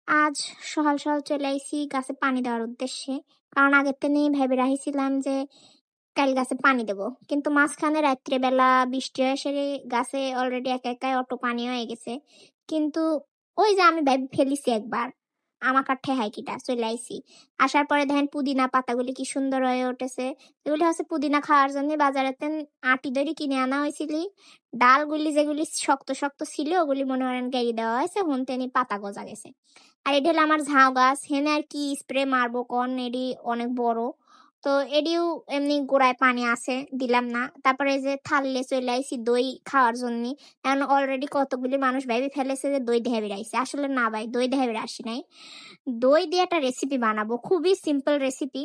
আজ সকাল সকাল চলে আইছি গাছে পানি দেওয়ার উদ্দেশ্যে। কারণ আগের দিনই ভেবে রাখিছিলাম যে কাল গাছে পানি দেব। কিন্তু মাঝখানে রাত্রে বেলা বৃষ্টি হয়ে এসে গাছে অলরেডি একা একাই অটো পানি হয়ে গেছে। কিন্তু ওই যে আমি ভেবে ফেলিছি একবার, আমাকে আর ঠেহাই কিটা, চলে আইছি। আসার পরে দেখেন পুদিনা পাতাগুলি কি সুন্দর হয়ে উঠেছে। এগুলি হচ্ছে পুদিনা খাওয়ার জন্য বাজারেতে আটি দড়ি কিনে আনা হয়েছিল। ডালগুলি যেগুলি শক্ত শক্ত ছিল ওগুলি মনে করেন গাই দেওয়া হয়েছে, হনতেনি পাতা গজা গেছে। আর এটি হলো আমার ঝাউ গাছ, হেনে আর কি স্প্রে মারবো কন, এডি অনেক বড়। তো এডিও এমনি গোড়ায় পানি আছে, দিলাম না। তারপরে এই যে থাললে চলে আইছি দই খাওয়ার জন্য। এখন অলরেডি কতগুলি মানুষ ভেবে ফেলেছে যে দই দিয়ে বেড়াইছে, আসলে না ভাই, দই দিয়ে বেড়ে আসি নাই। দই দিয়ে একটা রেসিপি বানাবো, খুবই সিম্পল রেসিপি।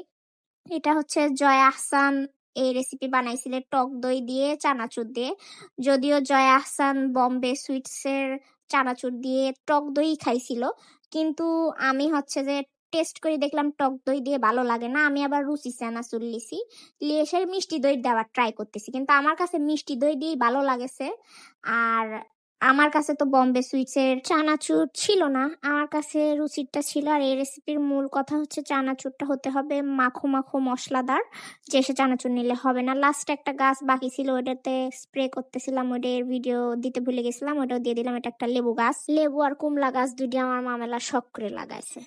এটা হচ্ছে জয়া আহসান এই রেসিপি বানাইছিলে টক দই দিয়ে চানাচুর দিয়ে। যদিও জয়া আহসান বম্বে সুইটসের চানাচুর দিয়ে টক দই খাইছিল, কিন্তু আমি হচ্ছে যে টেস্ট করে দেখলাম টক দই দিয়ে ভালো লাগে না, আমি আবার রুচি চানাচুর লিছি, লিয়ে এসে মিষ্টি দই দেওয়ার ট্রাই করতেছি, কিন্তু আমার কাছে মিষ্টি দই দিয়েই ভালো লাগেছে। আর আমার কাছে তো বম্বে সুইটসের চানাচুর ছিল না, আমার কাছে রুচিরটা ছিল। আর এই রেসিপির মূল কথা হচ্ছে চানাচুরটা হতে হবে মাখো মাখো মশলাদার, যে সে চানাচুর নিলে হবে না। লাস্টে একটা গাছ বাকি ছিল, ওইটাতে স্প্রে করতেছিলাম, ওইটার ভিডিও দিতে ভুলে গেছিলাম, ওইটাও দিয়ে দিলাম। এটা একটা লেবু গাছ, লেবু আর কুমলা গাছ দুটি আমার মামেলা শখ করে লাগাইছে।